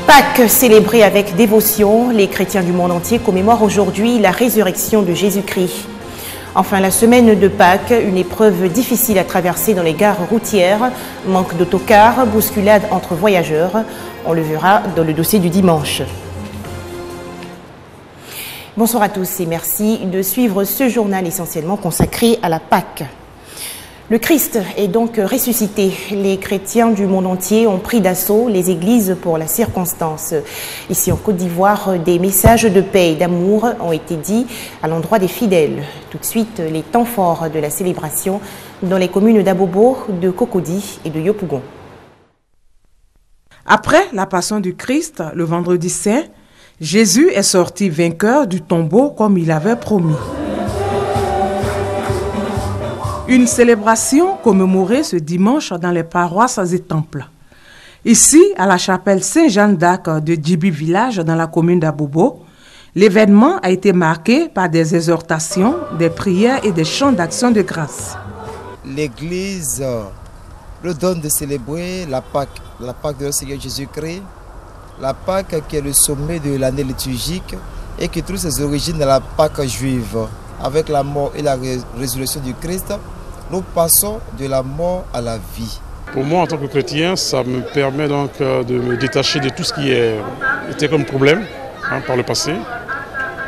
Pâques célébrée avec dévotion, les chrétiens du monde entier commémorent aujourd'hui la résurrection de Jésus-Christ. Enfin, la semaine de Pâques, une épreuve difficile à traverser dans les gares routières, manque d'autocars, bousculade entre voyageurs. On le verra dans le dossier du dimanche. Bonsoir à tous et merci de suivre ce journal essentiellement consacré à la Pâques. Le Christ est donc ressuscité. Les chrétiens du monde entier ont pris d'assaut les églises pour la circonstance. Ici en Côte d'Ivoire, des messages de paix et d'amour ont été dits à l'endroit des fidèles. Tout de suite, les temps forts de la célébration dans les communes d'Abobo, de Cocody et de Yopougon. Après la passion du Christ, le vendredi saint, Jésus est sorti vainqueur du tombeau comme il avait promis. Une célébration commémorée ce dimanche dans les paroisses et temples. Ici, à la chapelle Saint-Jean d'Arc de Djibi Village, dans la commune d'Abobo, l'événement a été marqué par des exhortations, des prières et des chants d'action de grâce. L'Église nous donne de célébrer la Pâque de notre Seigneur Jésus-Christ, la Pâque qui est le sommet de l'année liturgique et qui trouve ses origines dans la Pâque juive. Avec la mort et la résurrection du Christ, nous passons de la mort à la vie. Pour moi, en tant que chrétien, ça me permet donc de me détacher de tout ce qui était comme problème par le passé.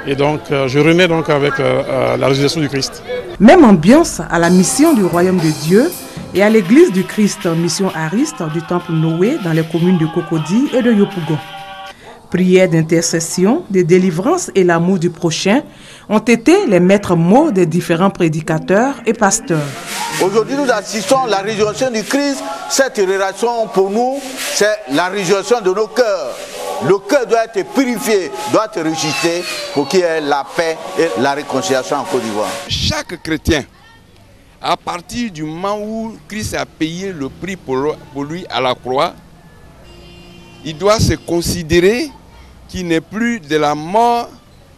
Et donc, je renais donc avec la résurrection du Christ. Même ambiance à la mission du Royaume de Dieu et à l'église du Christ Mission Ariste du Temple Noé dans les communes de Cocody et de Yopougon. Prières d'intercession, de délivrance et l'amour du prochain ont été les maîtres mots des différents prédicateurs et pasteurs. Aujourd'hui, nous assistons à la résurrection du Christ. Cette résurrection, pour nous, c'est la résurrection de nos cœurs. Le cœur doit être purifié, doit être ressuscité pour qu'il y ait la paix et la réconciliation en Côte d'Ivoire. Chaque chrétien, à partir du moment où Christ a payé le prix pour lui à la croix, il doit se considérer qu'il n'est plus de la mort,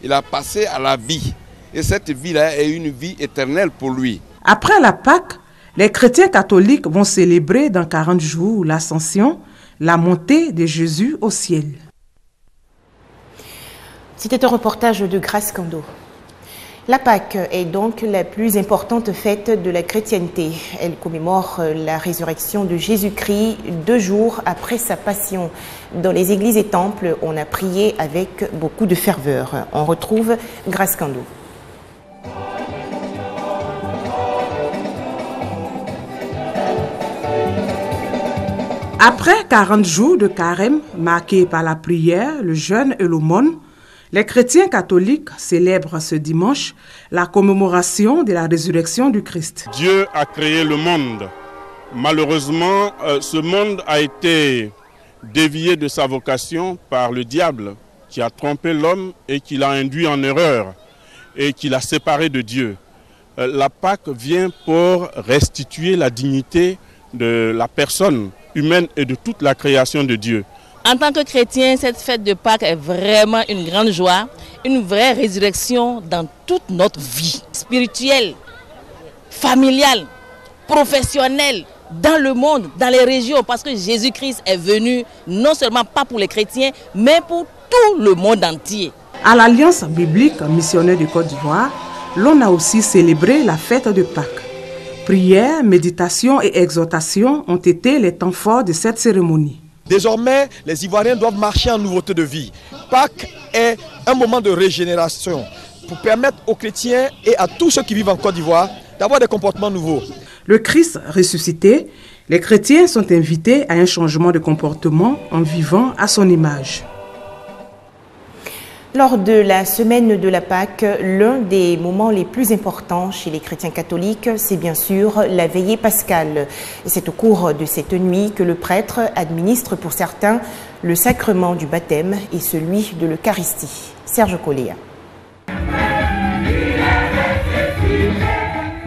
il a passé à la vie. Et cette vie-là est une vie éternelle pour lui. Après la Pâque, les chrétiens catholiques vont célébrer dans 40 jours l'ascension, la montée de Jésus au ciel. C'était un reportage de Grace Kando. La Pâque est donc la plus importante fête de la chrétienté. Elle commémore la résurrection de Jésus-Christ 2 jours après sa passion. Dans les églises et temples, on a prié avec beaucoup de ferveur. On retrouve Grace Kando. Après 40 jours de carême marqués par la prière, le jeûne et l'aumône, les chrétiens catholiques célèbrent ce dimanche la commémoration de la résurrection du Christ. Dieu a créé le monde. Malheureusement, ce monde a été dévié de sa vocation par le diable qui a trompé l'homme et qui l'a induit en erreur et qui l'a séparé de Dieu. La Pâque vient pour restituer la dignité de la personne humaine et de toute la création de Dieu. En tant que chrétien, cette fête de Pâques est vraiment une grande joie, une vraie résurrection dans toute notre vie spirituelle, familiale, professionnelle, dans le monde, dans les régions, parce que Jésus-Christ est venu non seulement pas pour les chrétiens, mais pour tout le monde entier. À l'Alliance biblique missionnaire de Côte d'Ivoire, l'on a aussi célébré la fête de Pâques. Prières, méditations et exhortations ont été les temps forts de cette cérémonie. Désormais, les Ivoiriens doivent marcher en nouveauté de vie. Pâques est un moment de régénération pour permettre aux chrétiens et à tous ceux qui vivent en Côte d'Ivoire d'avoir des comportements nouveaux. Le Christ ressuscité, les chrétiens sont invités à un changement de comportement en vivant à son image. Lors de la semaine de la Pâque, l'un des moments les plus importants chez les chrétiens catholiques, c'est bien sûr la veillée pascale. C'est au cours de cette nuit que le prêtre administre pour certains le sacrement du baptême et celui de l'Eucharistie. Serge Coléa.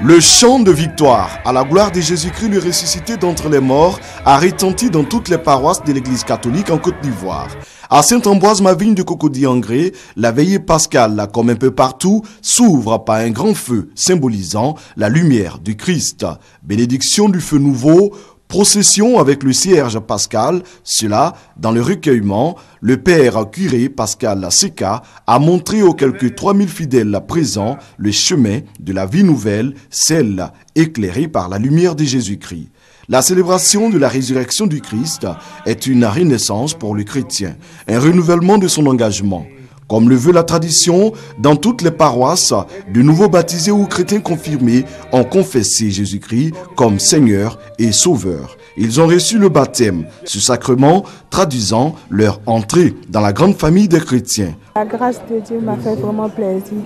Le chant de victoire à la gloire de Jésus-Christ le ressuscité d'entre les morts a retenti dans toutes les paroisses de l'Église catholique en Côte d'Ivoire. À Saint-Ambroise-Mavigne de Cocody-en-Gré, la veillée pascale, comme un peu partout, s'ouvre par un grand feu symbolisant la lumière du Christ. Bénédiction du feu nouveau Procession avec le cierge Pascal, cela, dans le recueillement, le père curé Pascal Seka a montré aux quelques 3000 fidèles présents le chemin de la vie nouvelle, celle éclairée par la lumière de Jésus-Christ. La célébration de la résurrection du Christ est une renaissance pour le chrétien, un renouvellement de son engagement. Comme le veut la tradition, dans toutes les paroisses, de nouveaux baptisés ou chrétiens confirmés ont confessé Jésus-Christ comme Seigneur et Sauveur. Ils ont reçu le baptême, ce sacrement traduisant leur entrée dans la grande famille des chrétiens. La grâce de Dieu m'a fait vraiment plaisir.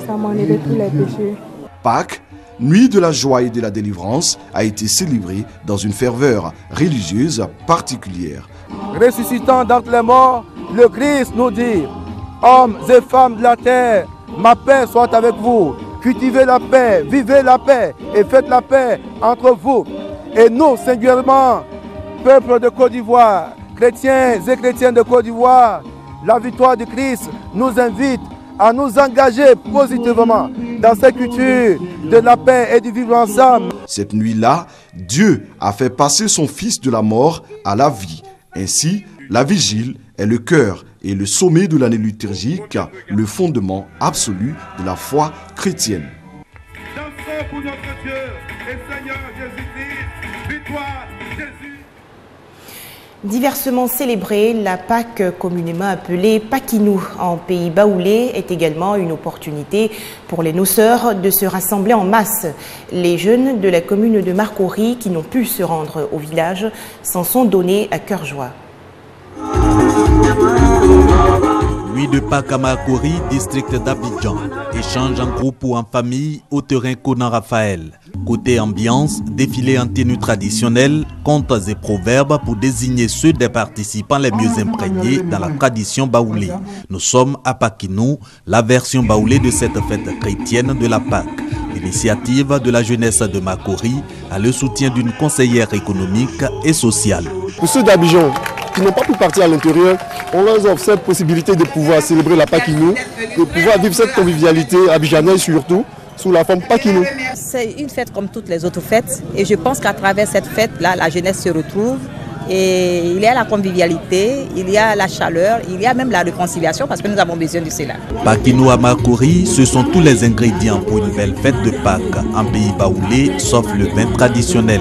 Ça m'a enlevé tous les péchés. Pâques, nuit de la joie et de la délivrance, a été célébrée dans une ferveur religieuse particulière. Ressuscitant d'entre les morts, le Christ nous dit: hommes et femmes de la terre, ma paix soit avec vous. Cultivez la paix, vivez la paix et faites la paix entre vous. Et nous, singulièrement, peuple de Côte d'Ivoire, chrétiens et chrétiennes de Côte d'Ivoire, la victoire du Christ nous invite à nous engager positivement dans cette culture de la paix et du vivre ensemble. Cette nuit-là, Dieu a fait passer son Fils de la mort à la vie. Ainsi, la vigile est le cœur et le sommet de l'année liturgique, le fondement absolu de la foi chrétienne. Dansons pour notre Dieu et Seigneur Jésus-Christ, victoire Jésus. Diversement célébrée, la Pâque, communément appelée Pakinou en pays baoulé, est également une opportunité pour les noceurs de se rassembler en masse. Les jeunes de la commune de Marcory qui n'ont pu se rendre au village s'en sont donnés à cœur joie. Nuit de Pâques à Marcory, district d'Abidjan. Échange en groupe ou en famille au terrain Conan Raphaël. Côté ambiance, défilé en tenue traditionnelle, contes et proverbes pour désigner ceux des participants les mieux imprégnés dans la tradition baoulée. Nous sommes à Pakinou, la version baoulée de cette fête chrétienne de la Pâque. L'initiative de la jeunesse de Marcory a le soutien d'une conseillère économique et sociale. Pour ceux d'Abidjan qui n'ont pas pu partir à l'intérieur, on leur offre cette possibilité de pouvoir célébrer la Pakinou, de pouvoir vivre cette convivialité abidjanaise surtout, sous la forme Pakinou. C'est une fête comme toutes les autres fêtes et je pense qu'à travers cette fête-là, la jeunesse se retrouve et il y a la convivialité, il y a la chaleur, il y a même la réconciliation parce que nous avons besoin de cela. Pakinou à Marcory, ce sont tous les ingrédients pour une belle fête de Pâques en pays baoulé, sauf le vin traditionnel.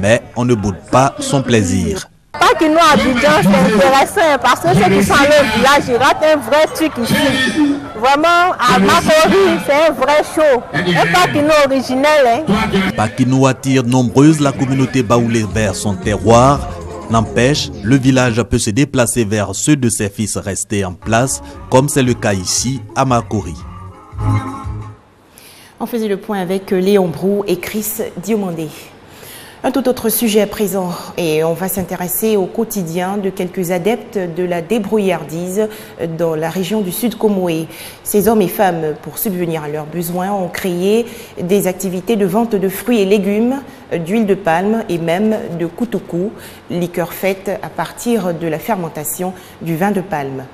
Mais on ne boude pas son plaisir. Pakinou à Abidjan, c'est intéressant parce que ceux qui sont allés au village, ils ratent un vrai truc ici. Vraiment, à Marcory, c'est un vrai show. Un Pakinou originel. Pakinou attire nombreuse la communauté baoulée vers son terroir. N'empêche, le village peut se déplacer vers ceux de ses fils restés en place, comme c'est le cas ici à Marcory. On faisait le point avec Léon Brou et Chris Diomandé. Un tout autre sujet à présent et on va s'intéresser au quotidien de quelques adeptes de la débrouillardise dans la région du Sud Comoé. Ces hommes et femmes, pour subvenir à leurs besoins, ont créé des activités de vente de fruits et légumes, d'huile de palme et même de koutoukou, liqueur faite à partir de la fermentation du vin de palme.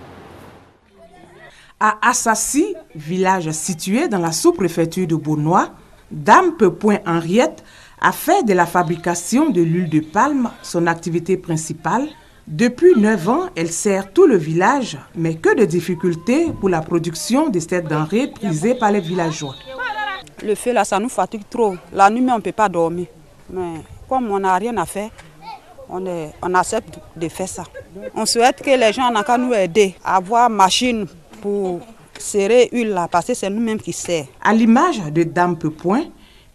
À Assassi, village situé dans la sous-préfecture de Beaunois, Dame Peupoint Henriette a fait de la fabrication de l'huile de palme son activité principale. Depuis 9 ans, elle sert tout le village, mais que de difficultés pour la production de cette denrée prisée par les villageois. Le feu là, ça nous fatigue trop. La nuit, on ne peut pas dormir. Mais comme on n'a rien à faire, on accepte de faire ça. On souhaite que les gens n'ont qu'à nous aider à avoir machine pour serrer l'huile là, parce que c'est nous-mêmes qui serrent. À l'image de Dame Peupoint,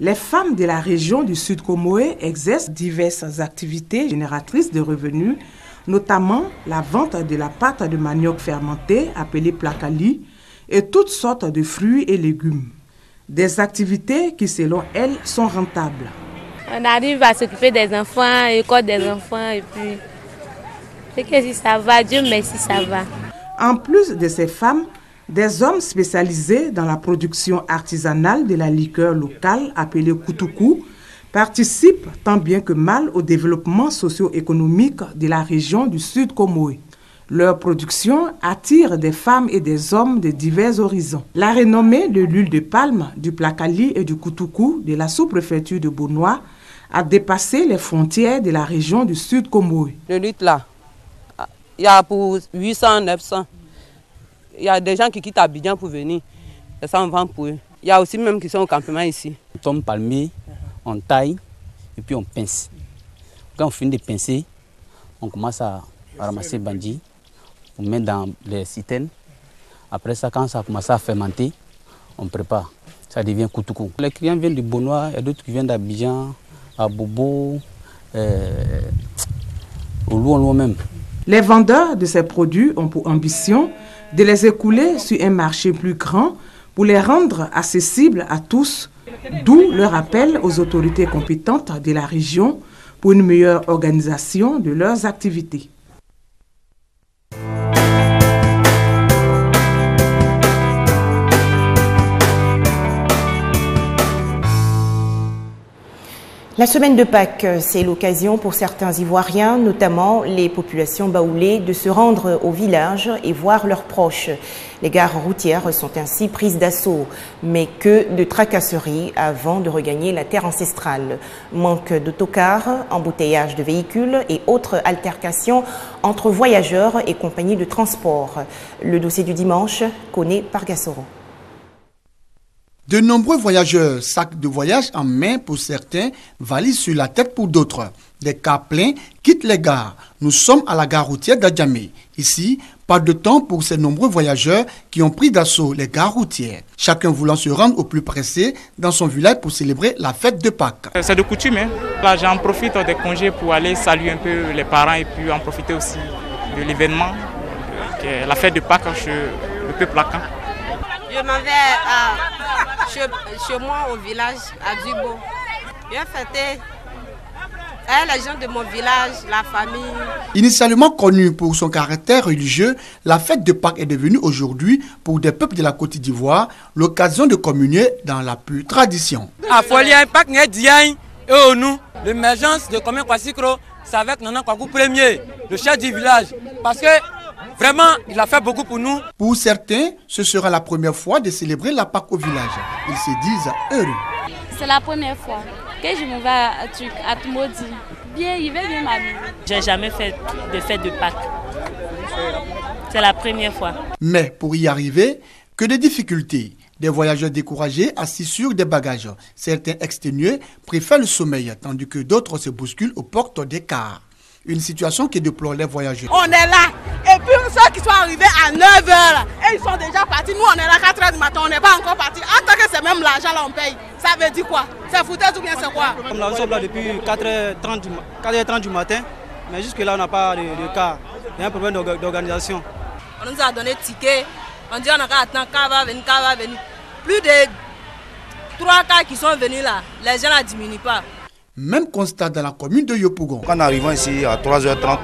les femmes de la région du Sud Comoé exercent diverses activités génératrices de revenus, notamment la vente de la pâte de manioc fermentée appelée placali et toutes sortes de fruits et légumes. Des activités qui, selon elles, sont rentables. On arrive à s'occuper des enfants, l'école des enfants et puis... C'est que si ça va, Dieu merci, ça va. En plus de ces femmes, des hommes spécialisés dans la production artisanale de la liqueur locale appelée koutoukou participent tant bien que mal au développement socio-économique de la région du Sud Comoé. Leur production attire des femmes et des hommes de divers horizons. La renommée de l'huile de palme, du placali et du koutoukou de la sous-préfecture de Beaunois a dépassé les frontières de la région du Sud Comoé. Le litre là, il y a pour 800, 900. Il y a des gens qui quittent Abidjan pour venir. Ça, on vend pour eux. Il y a aussi même qui sont au campement ici. On tombe palmier, on taille et puis on pince. Quand on finit de pincer, on commence à ramasser bandit, on met dans les citernes. Après ça, quand ça commence à fermenter, on prépare. Ça devient koutoukou. Les clients viennent du Bonois, il y a d'autres qui viennent d'Abidjan, à Bobo, au loin même. Les vendeurs de ces produits ont pour ambition de les écouler sur un marché plus grand pour les rendre accessibles à tous, d'où leur appel aux autorités compétentes de la région pour une meilleure organisation de leurs activités. La semaine de Pâques, c'est l'occasion pour certains Ivoiriens, notamment les populations baoulées, de se rendre au village et voir leurs proches. Les gares routières sont ainsi prises d'assaut, mais que de tracasseries avant de regagner la terre ancestrale. Manque d'autocars, embouteillage de véhicules et autres altercations entre voyageurs et compagnies de transport. Le dossier du dimanche, Koné Pargassoro. De nombreux voyageurs, sacs de voyage en main pour certains, valises sur la tête pour d'autres. Des cars pleins quittent les gares. Nous sommes à la gare routière d'Adjamé. Ici, pas de temps pour ces nombreux voyageurs qui ont pris d'assaut les gares routières. Chacun voulant se rendre au plus pressé dans son village pour célébrer la fête de Pâques. C'est de coutume. Hein? Là, j'en profite des congés pour aller saluer un peu les parents et puis en profiter aussi de l'événement, la fête de Pâques chez le peuple Akan. Je m'en vais chez moi au village, à Dubo. Je vais fêter avec les gens de mon village, la famille. Initialement connue pour son caractère religieux, la fête de Pâques est devenue aujourd'hui, pour des peuples de la Côte d'Ivoire, l'occasion de communier dans la pure tradition. L'émergence de Commun Kwassikro, c'est avec Nana Kwaku Premier, le chef du village. Parce que vraiment, il a fait beaucoup pour nous. Pour certains, ce sera la première fois de célébrer la Pâques au village. Ils se disent heureux. C'est la première fois que je me vais à Tmodi. Bien, il va bien m'amuser. J'ai jamais fait de fête de Pâques. C'est la première fois. Mais pour y arriver, que de difficultés. Des voyageurs découragés assis sur des bagages. Certains exténués préfèrent le sommeil, tandis que d'autres se bousculent aux portes des cars. Une situation qui déplore les voyageurs. On est là, et puis ceux qui sont arrivés à 9h, et ils sont déjà partis. Nous, on est là à 4h du matin, on n'est pas encore partis. En tant que c'est même l'argent là, on paye. Ça veut dire quoi? C'est foutaise ou bien c'est quoi? Nous sommes là depuis 4h30 du matin, mais jusque-là, on n'a pas de cas. Il y a un problème d'organisation. On nous a donné ticket, on dit on a qu'à attendre, quand va venir. Plus de 3 cas qui sont venus là, les gens ne diminuent pas. Même constat dans la commune de Yopougon. Quand nous arrivons ici à 3h30,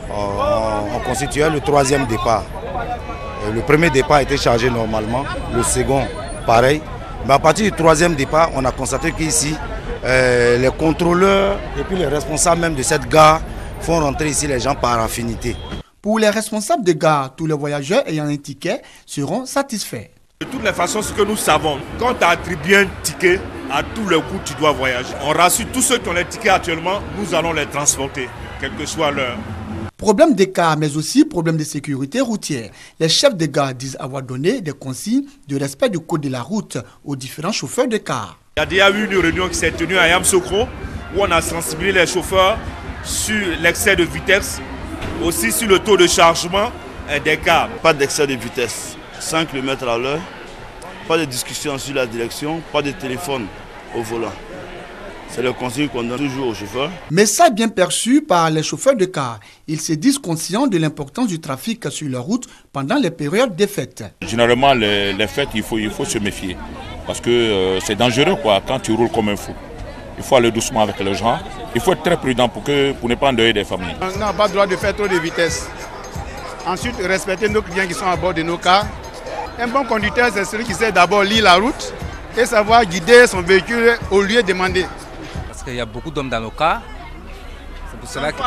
on constituait le troisième départ. Le premier départ était chargé normalement, le second pareil. Mais à partir du troisième départ, on a constaté qu'ici, les contrôleurs et puis les responsables même de cette gare font rentrer ici les gens par affinité. Pour les responsables de gare, tous les voyageurs ayant un ticket seront satisfaits. De toutes les façons, ce que nous savons, quand tu as attribué un ticket, à tous les coups, tu dois voyager. On rassure tous ceux qui ont les tickets actuellement, nous allons les transporter, quelle que soit l'heure. Problème des cars, mais aussi problème de sécurité routière. Les chefs de gare disent avoir donné des consignes de respect du code de la route aux différents chauffeurs de cars. Il y a déjà eu une réunion qui s'est tenue à Yamsokro, où on a sensibilisé les chauffeurs sur l'excès de vitesse, aussi sur le taux de chargement des cars. Pas d'excès de vitesse. 5 km à l'heure, pas de discussion sur la direction, pas de téléphone au volant. C'est le conseil qu'on donne toujours aux chauffeurs. Mais ça bien perçu par les chauffeurs de car. Ils se disent conscients de l'importance du trafic sur la route pendant les périodes des fêtes. Généralement, les fêtes, il faut se méfier. Parce que c'est dangereux quoi, quand tu roules comme un fou. Il faut aller doucement avec les gens. Il faut être très prudent pour ne pas endeuiller des familles. On n'a pas le droit de faire trop de vitesse. Ensuite, respecter nos clients qui sont à bord de nos cars. Un bon conducteur, c'est celui qui sait d'abord lire la route et savoir guider son véhicule au lieu demandé. Parce qu'il y a beaucoup d'hommes dans nos cars. C'est pour cela que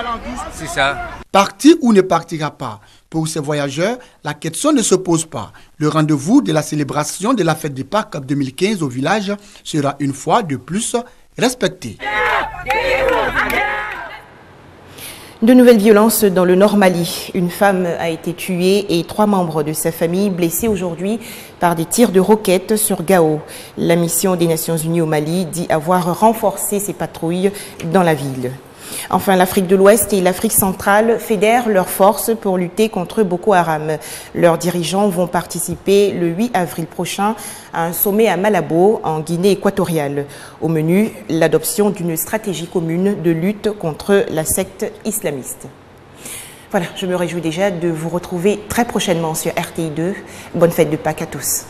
c'est ça. Partir ou ne partira pas. Pour ces voyageurs, la question ne se pose pas. Le rendez-vous de la célébration de la fête des Pâques 2015 au village sera une fois de plus respecté. De nouvelles violences dans le Nord Mali. Une femme a été tuée et 3 membres de sa famille blessés aujourd'hui par des tirs de roquettes sur Gao. La mission des Nations Unies au Mali dit avoir renforcé ses patrouilles dans la ville. Enfin, l'Afrique de l'Ouest et l'Afrique centrale fédèrent leurs forces pour lutter contre Boko Haram. Leurs dirigeants vont participer le 8 avril prochain à un sommet à Malabo, en Guinée équatoriale. Au menu, l'adoption d'une stratégie commune de lutte contre la secte islamiste. Voilà, je me réjouis déjà de vous retrouver très prochainement sur RTI2. Bonne fête de Pâques à tous.